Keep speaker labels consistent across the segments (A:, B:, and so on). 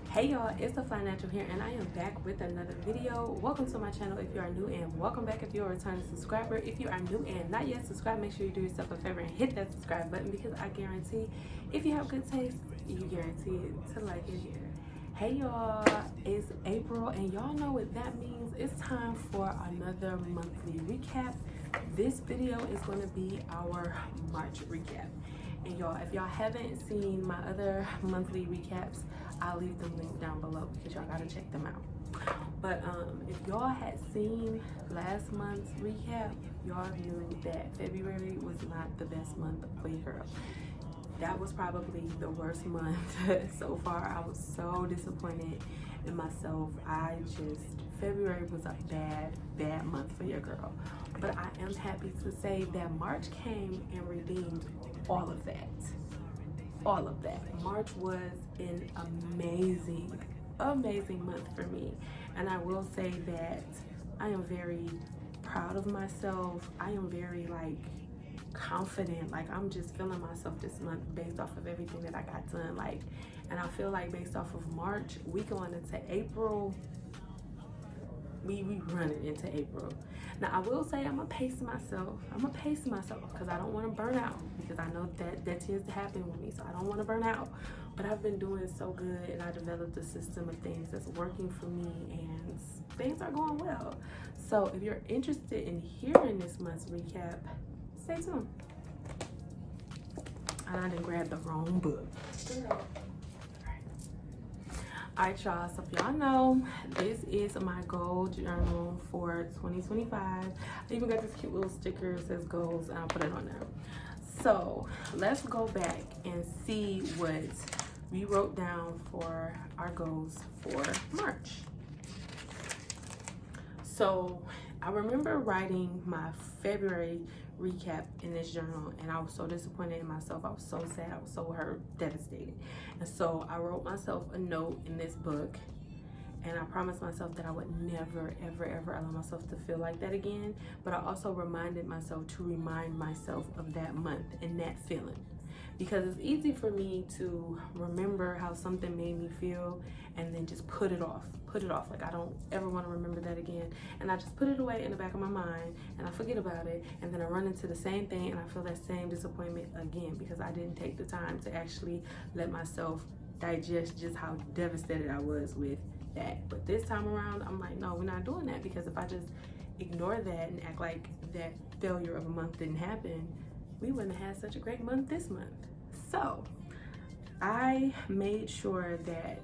A: Hey y'all, it's the Fly Natural here, and I am back with another video. Welcome to my channel if you are new, and welcome back if you're a returning subscriber. If you are new and not yet subscribed, make sure you do yourself a favor and hit that subscribe button, because I guarantee if you have good taste, you guarantee to like it here. Hey y'all, it's April, and y'all know what that means. It's time for another monthly recap. This video is going to be our March recap. And y'all, if y'all haven't seen my other monthly recaps, I'll leave them linked down below because y'all gotta check them out. But if y'all had seen last month's recap, y'all knew that February was not the best month for your girl. That was probably the worst month so far. I was so disappointed in myself. February was a bad month for your girl. But I am happy to say that March came and redeemed all of that. All of that. March was an amazing month for me. And I will say that I am very proud of myself. I am very confident. I'm just feeling myself this month based off of everything that I got done. And I feel like based off of March, we going into April. We running into April. Now I will say I'm gonna pace myself because I don't want to burn out, because I know that tends to happen with me, so I don't want to burn out. But I've been doing so good, and I developed a system of things that's working for me, and things are going well. So if you're interested in hearing this month's recap, stay tuned. And I didn't grab the wrong book. Alright y'all, so if y'all know, this is my goal journal for 2025. I even got this cute little sticker that says goals, and I'll put it on there. So let's go back and see what we wrote down for our goals for March. So I remember writing my February recap in this journal, and I was so disappointed in myself. I was so sad, I was so hurt, devastated. And so I wrote myself a note in this book, and I promised myself that I would never ever allow myself to feel like that again. But I also reminded myself to remind myself of that month and that feeling, because it's easy for me to remember how something made me feel and then just put it off. Like I don't ever want to remember that again, and I just put it away in the back of my mind and I forget about it, and then I run into the same thing and I feel that same disappointment again because I didn't take the time to actually let myself digest just how devastated I was with that. But this time around, I'm like, no, we're not doing that, because if I just ignore that and act like that failure of a month didn't happen, we wouldn't have had such a great month this month. So I made sure that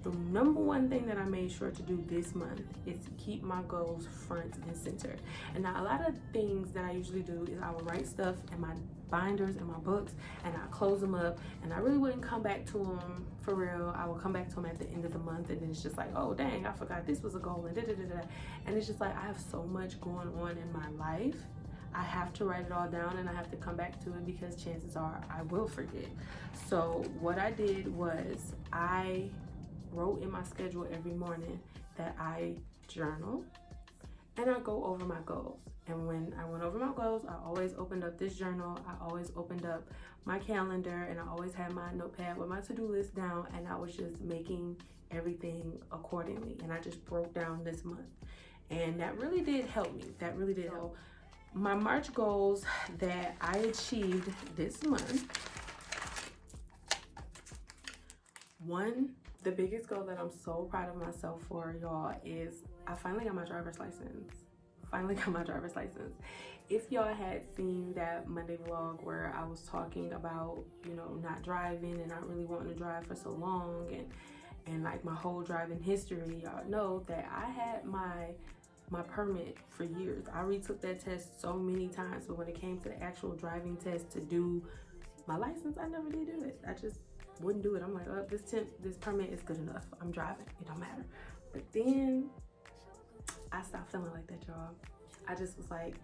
A: the number one thing that I made sure to do this month is to keep my goals front and center. And now a lot of things that I usually do is I will write stuff in my binders and my books, and I close them up, and I really wouldn't come back to them for real. I will come back to them at the end of the month, and then it's just like, oh dang, I forgot this was a goal, and and it's just like I have so much going on in my life. I have to write it all down, and I have to come back to it because chances are I will forget. So what I did was I wrote in my schedule every morning that I journal and I go over my goals. And when I went over my goals, I always opened up this journal. I always opened up my calendar, and I always had my notepad with my to-do list down, and I was just making everything accordingly. And I just broke down this month, and that really did help me. That really did help. My March goals that I achieved this month. The biggest goal that I'm so proud of myself for, y'all, is I finally got my driver's license. If y'all had seen that Monday vlog where I was talking about, not driving and not really wanting to drive for so long, and like my whole driving history, y'all know that I had my permit for years. I retook that test so many times, but when it came to the actual driving test to do my license, I never did do it. I just wouldn't do it. I'm like, oh, this permit is good enough. I'm driving. It don't matter. But then I stopped feeling like that, y'all. I just was like,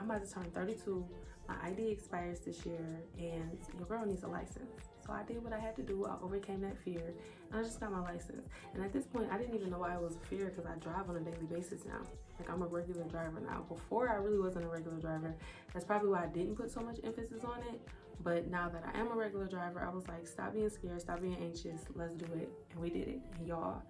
A: I'm about to turn 32. My ID expires this year, and your girl needs a license. So I did what I had to do. I overcame that fear, and I just got my license. And at this point, I didn't even know why it was a fear, because I drive on a daily basis now. Like, I'm a regular driver now. Before, I really wasn't a regular driver. That's probably why I didn't put so much emphasis on it. But now that I am a regular driver, I was like, stop being scared, stop being anxious, let's do it. And we did it. And y'all,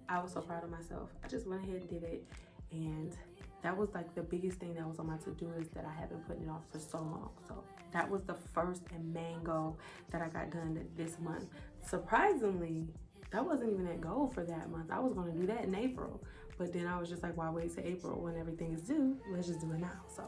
A: I was so proud of myself. I just went ahead and did it. And that was like the biggest thing that was on my to-do list that I have been putting it off for so long. So that was the first and main goal that I got done this month. Surprisingly, that wasn't even that goal for that month. I was going to do that in April. But then I was just like, why wait till April when everything is due? Let's just do it now. So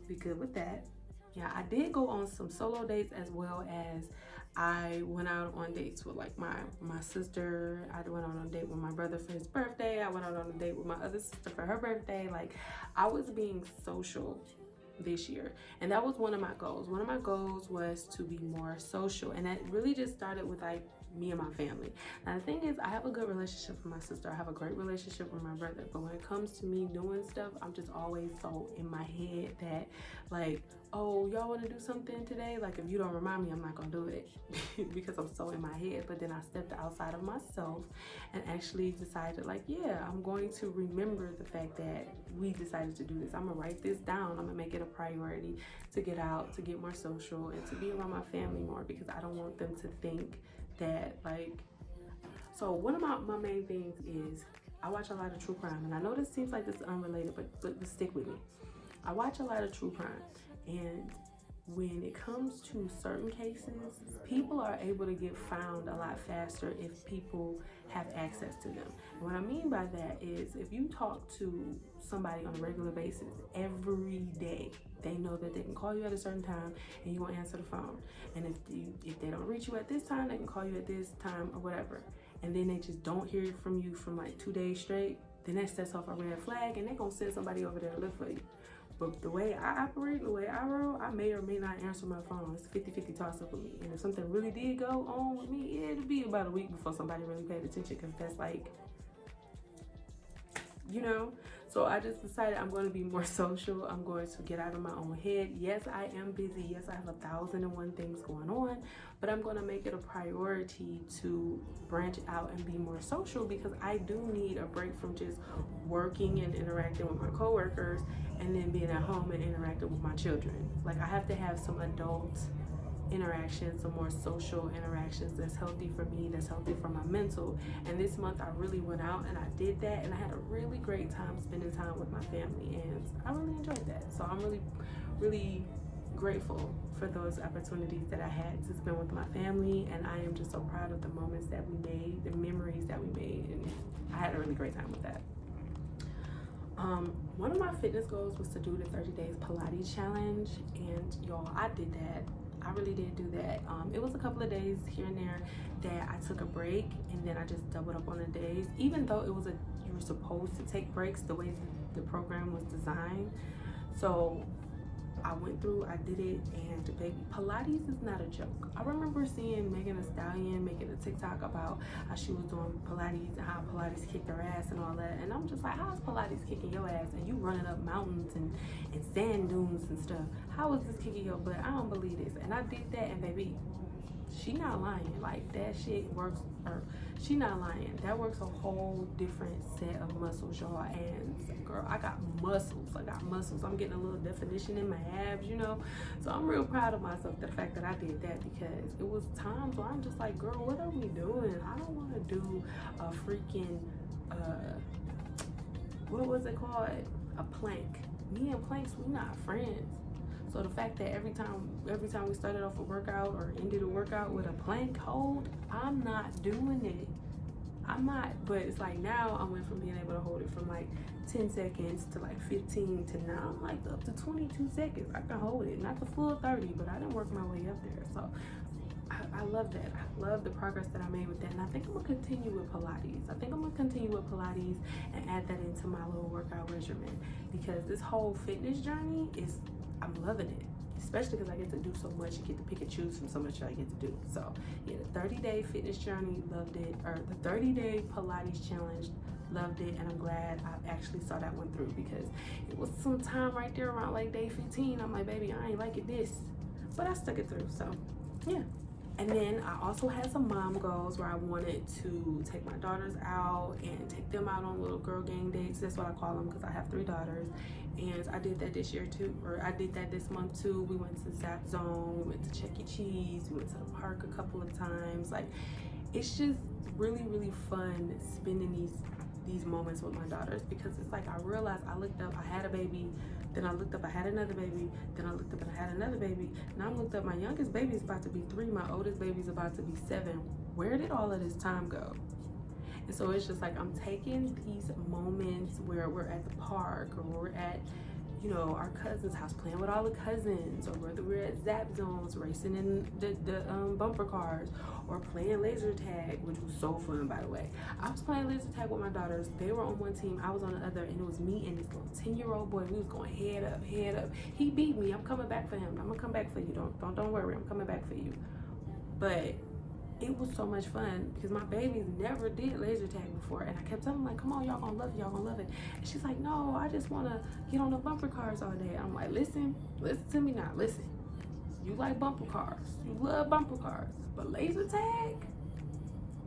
A: be good with that. Yeah, I did go on some solo dates, as well as I went out on dates with like my sister. I went out on a date with my brother for his birthday. I went out on a date with my other sister for her birthday. Like, I was being social this year, and that was one of my goals. One of my goals was to be more social, and that really just started with like me and my family. Now the thing is, I have a good relationship with my sister. I have a great relationship with my brother, but when it comes to me doing stuff, I'm just always so in my head that like, oh, y'all want to do something today? Like, if you don't remind me, I'm not gonna do it because I'm so in my head. But then I stepped outside of myself and actually decided, like, yeah, I'm going to remember the fact that we decided to do this. I'm gonna write this down. I'm gonna make it a priority to get out, to get more social, and to be around my family more, because I don't want them to think that, like, so one of my main things is I watch a lot of true crime, and I know this seems like this is unrelated, but stick with me. I watch a lot of true crime, and when it comes to certain cases, people are able to get found a lot faster if people have access to them. And what I mean by that is, if you talk to somebody on a regular basis every day, they know that they can call you at a certain time and you won't answer the phone. And if they don't reach you at this time, they can call you at this time or whatever. And then they just don't hear from you from like 2 days straight, then that sets off a red flag, and they're gonna send somebody over there to look for you. But the way I operate, the way I roll, I may or may not answer my phone. It's 50-50 toss up with me. And if something really did go on with me, it'll be about a week before somebody really paid attention, because that's like, you know. So I just decided I'm going to be more social. I'm going to get out of my own head. Yes, I am busy. Yes, I have 1,001 things going on, but I'm going to make it a priority to branch out and be more social, because I do need a break from just working and interacting with my coworkers and then being at home and interacting with my children. Like, I have to have some adult interactions, some more social interactions that's healthy for me, that's healthy for my mental. And this month I really went out and I did that, and I had a really great time spending time with my family, and I really enjoyed that. So I'm really grateful for those opportunities that I had to spend with my family, and I am just so proud of the moments that we made, the memories that we made, and I had a really great time with that. One of my fitness goals was to do the 30 days Pilates challenge, and y'all, I did that. I really did do that. It was a couple of days here and there that I took a break, and then I just doubled up on the days, even though you were supposed to take breaks the way the program was designed. So I went through, I did it, and baby, Pilates is not a joke. I remember seeing Megan Thee Stallion making a TikTok about how she was doing Pilates and how Pilates kicked her ass and all that, and I'm just like, how's Pilates kicking your ass and you running up mountains and sand dunes and stuff? How is this kicking your butt? I don't believe this. And I did that, and baby, she not lying. Like, that shit works, or she not lying. That works a whole different set of muscles, y'all. And girl, I got muscles. I'm getting a little definition in my abs, you know. So I'm real proud of myself, the fact that I did that, because it was times where I'm just like, girl, what are we doing? I don't want to do a freaking what was it called? A plank. Me and planks, we not friends. So the fact that every time we started off a workout or ended a workout with a plank hold, I'm not doing it. I'm not. But it's like, now I went from being able to hold it from like 10 seconds to like 15 to now I'm like up to 22 seconds. I can hold it, not the full 30, but I didn't work my way up there. So I love that. I love the progress that I made with that. And I think I'm gonna continue with Pilates. And add that into my little workout regimen, because this whole fitness journey I'm loving it, especially because I get to do so much and get to pick and choose from so much that I get to do. So yeah, the 30-day fitness journey, loved it, or the 30-day Pilates challenge, loved it, and I'm glad I actually saw that one through, because it was some time right there around like day 15. I'm like, baby, I ain't liking this, but I stuck it through. So yeah. And then I also had some mom goals where I wanted to take my daughters out and take them out on little girl gang dates. That's what I call them because I have 3 daughters. And I did that this year too, or I did that this month too. We went to Zap Zone, we went to Chuck E. Cheese, we went to the park a couple of times. Like, it's just really, really fun spending these moments with my daughters, because it's like I realized I looked up, I had a baby, then I looked up, I had another baby, then I looked up and I had another baby. Now I'm looked up, my youngest baby is about to be 3, my oldest baby is about to be 7. Where did all of this time go? And so it's just like I'm taking these moments where we're at the park, or we're at, you know, our cousin's house playing with all the cousins, or whether we're at Zap Zones racing in the bumper cars, or playing laser tag, which was so fun, by the way. I was playing laser tag with my daughters. They were on one team, I was on the other, and it was me and this little 10-year-old boy. We was going head up, head up. He beat me. I'm coming back for him. I'm gonna come back for you. Don't worry. I'm coming back for you. But it was so much fun because my babies never did laser tag before, and I kept telling them, like, come on, y'all gonna love it, y'all gonna love it. And she's like, no, I just want to get on the bumper cars all day. I'm like, listen to me now. Listen, you like bumper cars, you love bumper cars, but laser tag,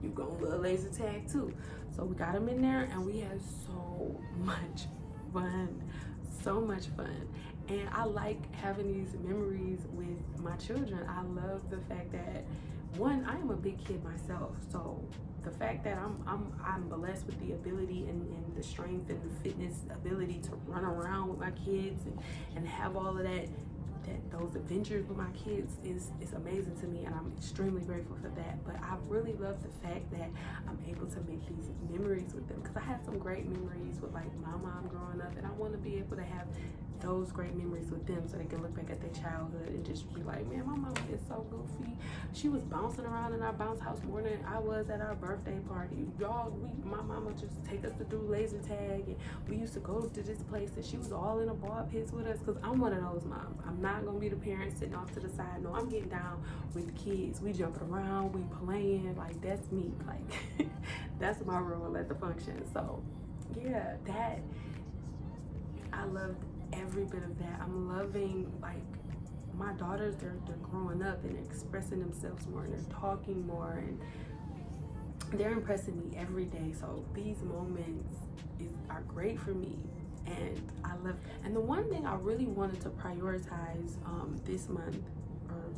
A: you gonna love laser tag too. So we got them in there, and we had so much fun. And I like having these memories with my children. I love the fact that, one, I am a big kid myself, so the fact that I'm blessed with the ability and the strength and the fitness ability to run around with my kids and have all of those adventures with my kids is amazing to me, and I'm extremely grateful for that. But I really love the fact that I'm able to make these memories with them, because I had some great memories with like my mom growing up, and I want to be able to have those great memories with them so they can look back at their childhood and just be like, man, my mama is so goofy. She was bouncing around in our bounce house more than I was at our birthday party. Y'all, my mama just take us to do laser tag, and we used to go to this place and she was all in the ball pits with us, because I'm one of those moms. I'm not gonna be the parent sitting off to the side. No, I'm getting down with the kids. We jumping around, we playing, like that's me. Like that's my role at the function. So yeah, that I loved every bit of that. I'm loving, like, my daughters, they're growing up and expressing themselves more, and they're talking more, and they're impressing me every day. So these moments are great for me, and I love. And the one thing I really wanted to prioritize this month, or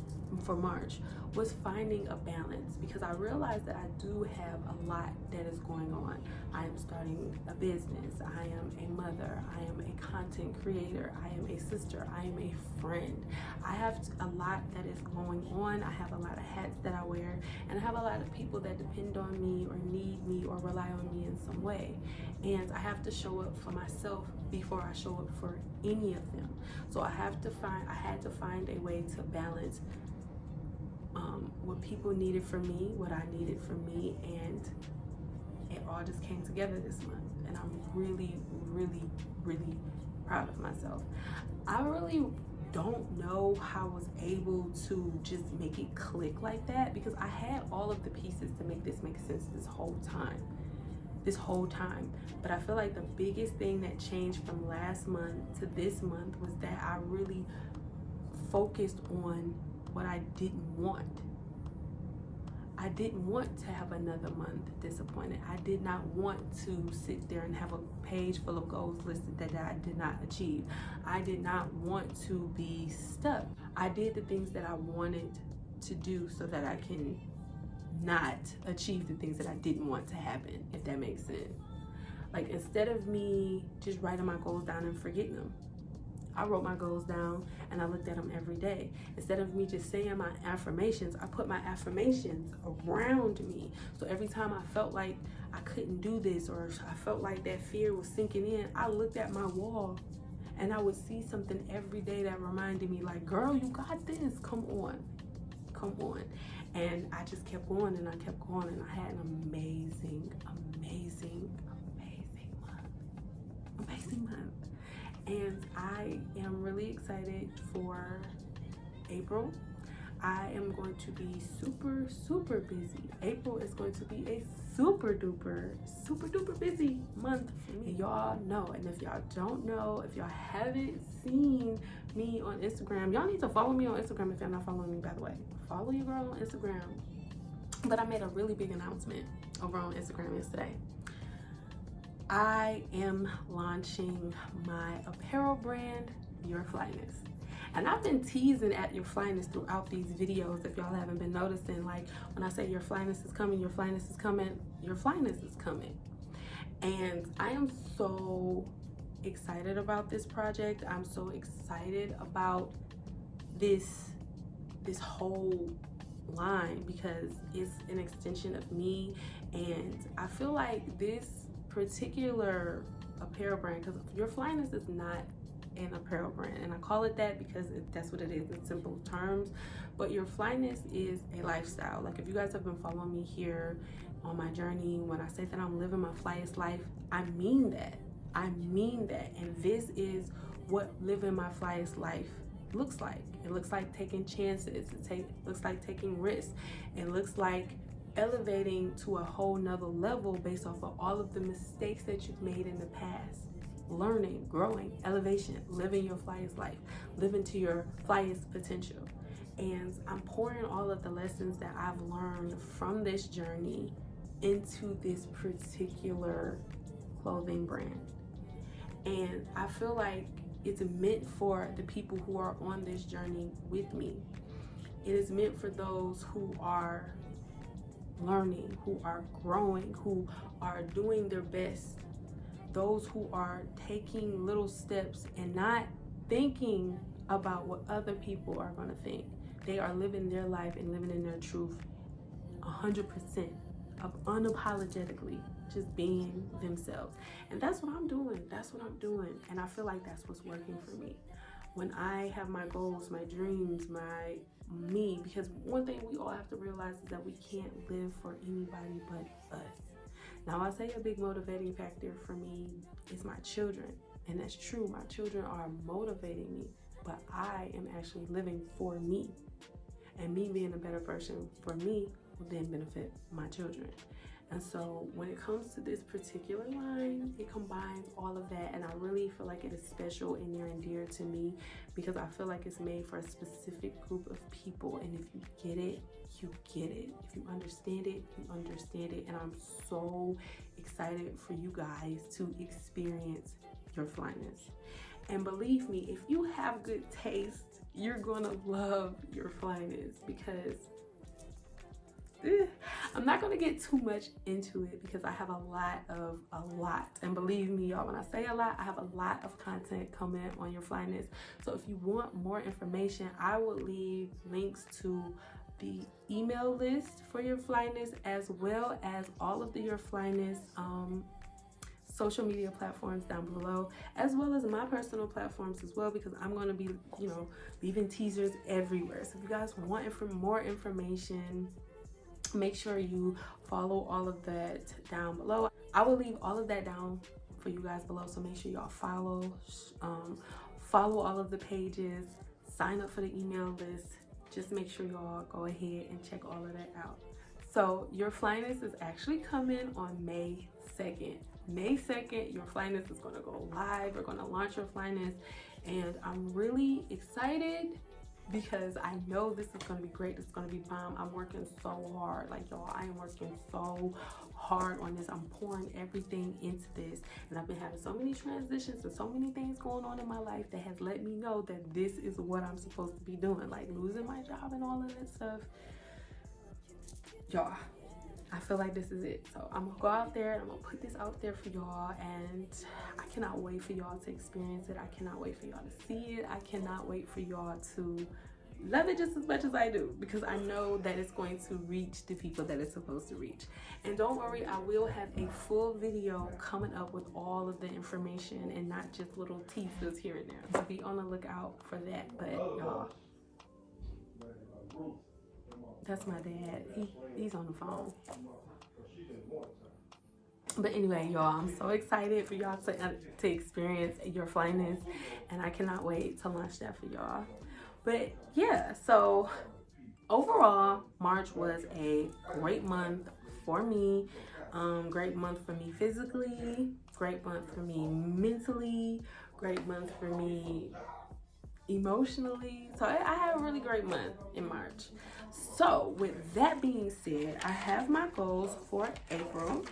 A: for March, was finding a balance, because I realized that I do have a lot that is going on. I am starting a business, I am a mother, I am a content creator, I am a sister, I am a friend. I have a lot that is going on. I have a lot of hats that I wear, and I have a lot of people that depend on me or need me or rely on me in some way. And I have to show up for myself before I show up for any of them. So I had to find a way to balance what people needed from me, what I needed from me, and it all just came together this month. And I'm really, really, really proud of myself. I really don't know how I was able to just make it click like that, because I had all of the pieces to make this make sense this whole time. But I feel like the biggest thing that changed from last month to this month was that I really focused on what I didn't want. I didn't want to have another month disappointed. I did not want to sit there and have a page full of goals listed that I did not achieve. I did not want to be stuck. I did the things that I wanted to do so that I can not achieve the things that I didn't want to happen, if that makes sense. Like, instead of me just writing my goals down and forgetting them, I wrote my goals down and I looked at them every day. Instead of me just saying my affirmations, I put my affirmations around me. So every time I felt like I couldn't do this, or I felt like that fear was sinking in, I looked at my wall and I would see something every day that reminded me, like, girl, you got this, come on. And I just kept going and I kept going, and I had an amazing month. And I am really excited for April. I am going to be super busy. April is going to be a super duper busy month for me. Y'all know, and if y'all don't know, if y'all haven't seen me on Instagram, y'all need to follow me on Instagram if y'all not following me, by the way. Follow your girl on Instagram. But I made a really big announcement over on Instagram yesterday. I am launching my apparel brand, Your Flyness. And I've been teasing at Your Flyness throughout these videos. If y'all haven't been noticing, like when I say Your Flyness is coming, Your Flyness is coming, Your Flyness is coming. And I am so excited about this project. I'm so excited about this whole line because it's an extension of me. And I feel like this particular apparel brand, because Your Flyness is not an apparel brand, and I call it that because that's what it is in simple terms, but Your Flyness is a lifestyle. Like, if you guys have been following me here on my journey, when I say that I'm living my flyest life, I mean that. And this is what living my flyest life looks like. It looks like taking chances. It looks like taking risks. It looks like elevating to a whole nother level based off of all of the mistakes that you've made in the past. Learning, growing, elevation, living your flyest life, living to your flyest potential. And I'm pouring all of the lessons that I've learned from this journey into this particular clothing brand. And I feel like it's meant for the people who are on this journey with me. It is meant for those who are learning, who are growing, who are doing their best. Those who are taking little steps and not thinking about what other people are going to think. They are living their life and living in their truth 100% of unapologetically just being themselves. And that's what I'm doing. And I feel like that's what's working for me. When I have my goals, my dreams, me, because one thing we all have to realize is that we can't live for anybody but us. Now, I say a big motivating factor for me is my children, and that's true. My children are motivating me, but I am actually living for me, and me being a better person for me will then benefit my children. And so when it comes to this particular line, it combines all of that, and I really feel like it is special and near and dear to me because I feel like it's made for a specific group of people, and if you get it, you get it. If you understand it, you understand it. And I'm so excited for you guys to experience Your Flyness. And believe me, if you have good taste, you're gonna love Your Flyness because I'm not gonna get too much into it because I have a lot. And believe me, y'all, when I say a lot, I have a lot of content coming on Your Flyness. So if you want more information, I will leave links to the email list for Your Flyness, as well as all of the Your Flyness social media platforms down below, as well as my personal platforms as well, because I'm going to be, leaving teasers everywhere. So if you guys want more information, make sure you follow all of that down below. I will leave all of that down for you guys below, so make sure y'all follow all of the pages, sign up for the email list. Just make sure y'all go ahead and check all of that out. So Your Flyness is actually coming on May 2nd. May 2nd, Your Flyness is going to go live. We're going to launch Your Flyness, and I'm really excited because I know this is going to be great. It's going to be bomb. I'm working so hard. Like, y'all, I am working so hard on this. I'm pouring everything into this, and I've been having so many transitions and so many things going on in my life that has let me know that this is what I'm supposed to be doing, like losing my job and all of that stuff. Y'all, I feel like this is it. So I'm gonna go out there and I'm gonna put this out there for y'all, and I cannot wait for y'all to experience it. I cannot wait for y'all to see it. I cannot wait for y'all to love it just as much as I do, because I know that it's going to reach the people that it's supposed to reach. And don't worry, I will have a full video coming up with all of the information and not just little teasers here and there. So be on the lookout for that. But y'all, that's my dad. He's on the phone. But anyway, y'all, I'm so excited for y'all to experience Your Flyness, and I cannot wait to launch that for y'all. But yeah, so overall, March was a great month for me. Great month for me physically, great month for me mentally, great month for me emotionally. So I had a really great month in March. So with that being said, I have my goals for April.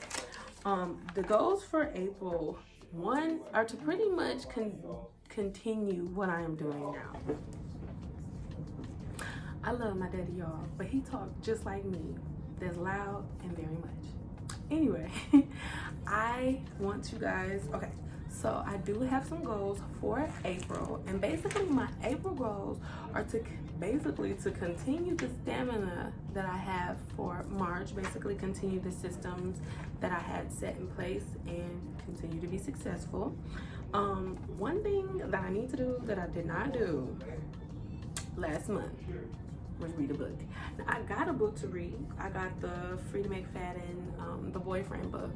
A: The goals for April, one, are to pretty much continue what I am doing now. I love my daddy, y'all, but he talked just like me. That's loud and very much. Anyway, I want you guys, okay, so I do have some goals for April, and basically my April goals are to continue the stamina that I have for March, basically continue the systems that I had set in place and continue to be successful. One thing that I need to do that I did not do last month was read a book. Now, I got a book to read. I got the Freida McFadden, The Boyfriend book.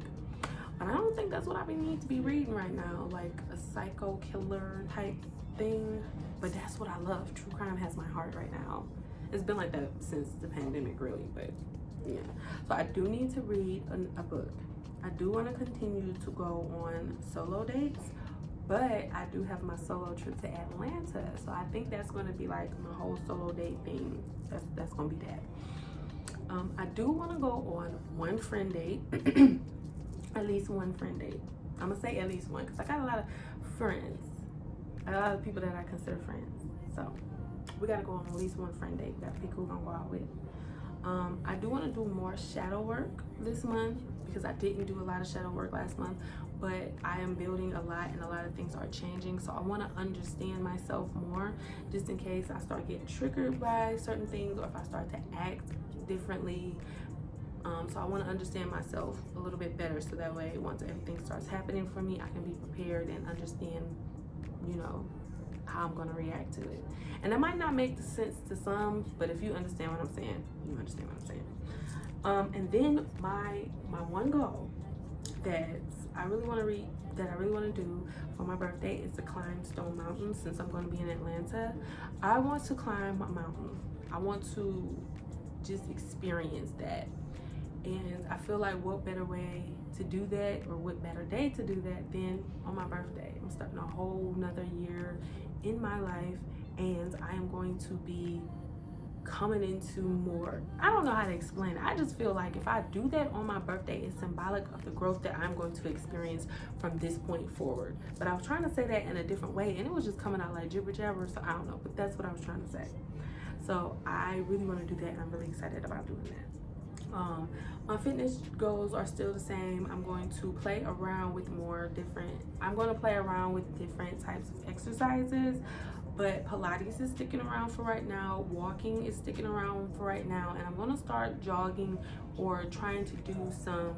A: But I don't think that's what I need to be reading right now, like a psycho killer type thing. But that's what I love. True crime has my heart right now. It's been like that since the pandemic, really, but yeah. So I do need to read a book. I do want to continue to go on solo dates, but I do have my solo trip to Atlanta. So I think that's going to be like my whole solo date thing. That's going to be that. I do want to go on one friend date. At least one friend date. I'm going to say at least one because I got a lot of friends. A lot of people that I consider friends. So we got to go on at least one friend date. We got to pick who we're going to go out with. I do want to do more shadow work this month because I didn't do a lot of shadow work last month, but I am building a lot and a lot of things are changing. So I want to understand myself more just in case I start getting triggered by certain things or if I start to act differently. So I want to understand myself a little bit better so that way once everything starts happening for me, I can be prepared and understand, you know, how I'm going to react to it. And that might not make sense to some, but if you understand what I'm saying, you understand what I'm saying. And then my one goal that I really want to do for my birthday is to climb Stone Mountain. Since I'm going to be in Atlanta, I want to climb a mountain. I want to just experience that. And I feel like what better way to do that, or what better day to do that than on my birthday. I'm starting a whole nother year in my life, and I am going to be coming into more, I don't know how to explain it. I just feel like if I do that on my birthday, it's symbolic of the growth that I'm going to experience from this point forward. But I was trying to say that in a different way, and it was just coming out like jibber jabber, so I don't know, but that's what I was trying to say. So I really want to do that, and I'm really excited about doing that. My fitness goals are still the same. I'm going to play around with different types of exercises, but Pilates is sticking around for right now. Walking is sticking around for right now, and I'm going to start jogging or trying to do some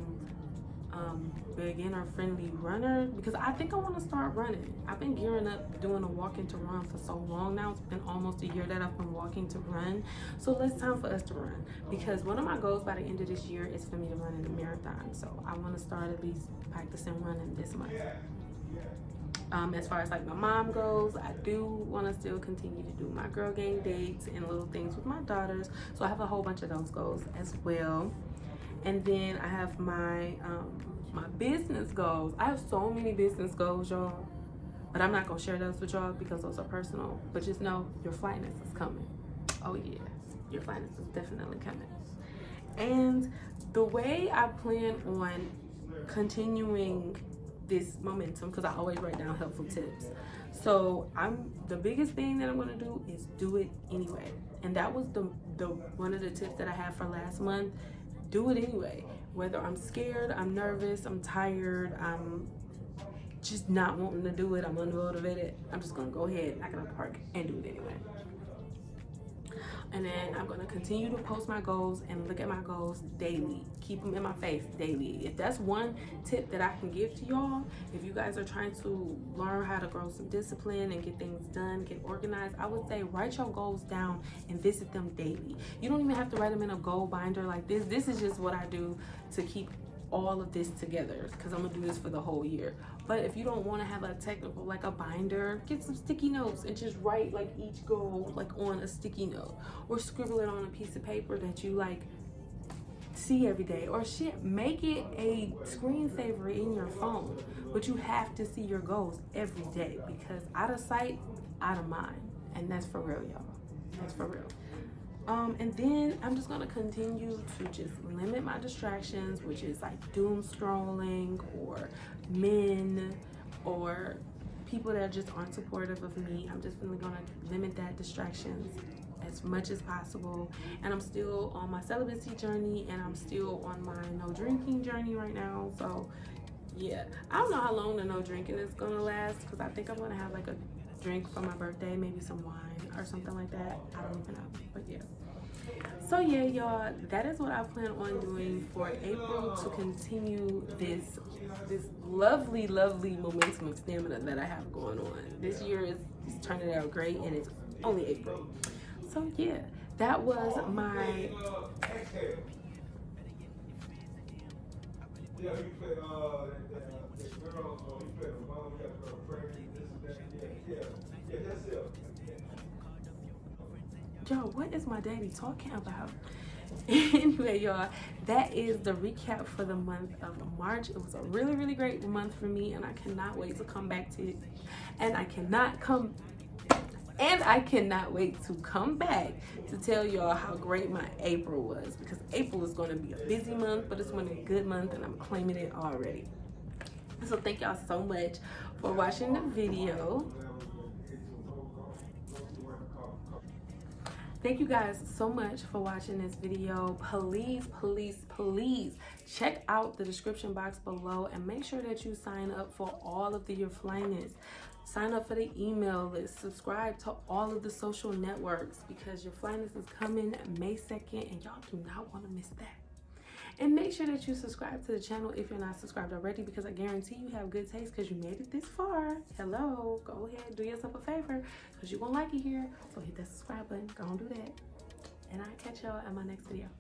A: beginner friendly runner because I think I want to start running. I've been gearing up doing a walking to run for so long now. It's been almost a year that I've been walking to run, so it's time for us to run because one of my goals by the end of this year is for me to run in a marathon. So I want to start at least practicing running this month. As far as like my mom goes, I do want to still continue to do my girl gang dates and little things with my daughters, so I have a whole bunch of those goals as well. And then I have my my business goals. I have so many business goals, y'all, but I'm not gonna share those with y'all because those are personal. But just know your Flyness is coming. Oh yeah, your Flyness is definitely coming. And the way I plan on continuing this momentum, because I always write down helpful tips. So the biggest thing that I'm gonna do is do it anyway. And that was the one of the tips that I had for last month. Do it anyway. Whether I'm scared, I'm nervous, I'm tired, I'm just not wanting to do it, I'm unmotivated, I'm just gonna go ahead, knock it out the park, and do it anyway. And then I'm gonna continue to post my goals and look at my goals daily. Keep them in my face daily. If that's one tip that I can give to y'all, if you guys are trying to learn how to grow some discipline and get things done, get organized, I would say write your goals down and visit them daily. You don't even have to write them in a goal binder like this. This is just what I do to keep all of this together because I'm gonna do this for the whole year. But if you don't want to have a technical, like a binder, get some sticky notes and just write like each goal like on a sticky note, or scribble it on a piece of paper that you like see every day, or shit, make it a screensaver in your phone. But you have to see your goals every day, because out of sight, out of mind. And that's for real, y'all. That's for real. And then I'm just gonna continue to just limit my distractions, which is like doom scrolling, or men, or people that just aren't supportive of me. I'm just really gonna limit that distractions as much as possible. And I'm still on my celibacy journey, and I'm still on my no drinking journey right now. So yeah, I don't know how long the no drinking is gonna last, because I think I'm gonna have like a drink for my birthday, maybe some wine or something like that. I don't even know, but yeah. So yeah, y'all, that is what I plan on doing for April to continue this lovely momentum of stamina that I have going on. This year is turning out great, and it's only April. So yeah, that was my Yo, what is my daddy talking about? Anyway, y'all, that is the recap for the month of March. It was a really great month for me, and I cannot wait to come back to it. And I cannot wait to come back to tell y'all how great my April was, because April is going to be a busy month, but it's going to be a good month, and I'm claiming it already. So thank y'all so much for watching the video. Thank you guys so much for watching this video. Please check out the description box below, and make sure that you sign up for all of your Flyness. Sign up for the email list. Subscribe to all of the social networks, because your Flyness is coming May 2nd, and y'all do not want to miss that. And make sure that you subscribe to the channel if you're not subscribed already, because I guarantee you have good taste because you made it this far. Hello, go ahead, do yourself a favor, because you're gonna like it here. So hit that subscribe button, go and do that. And I'll catch y'all in my next video.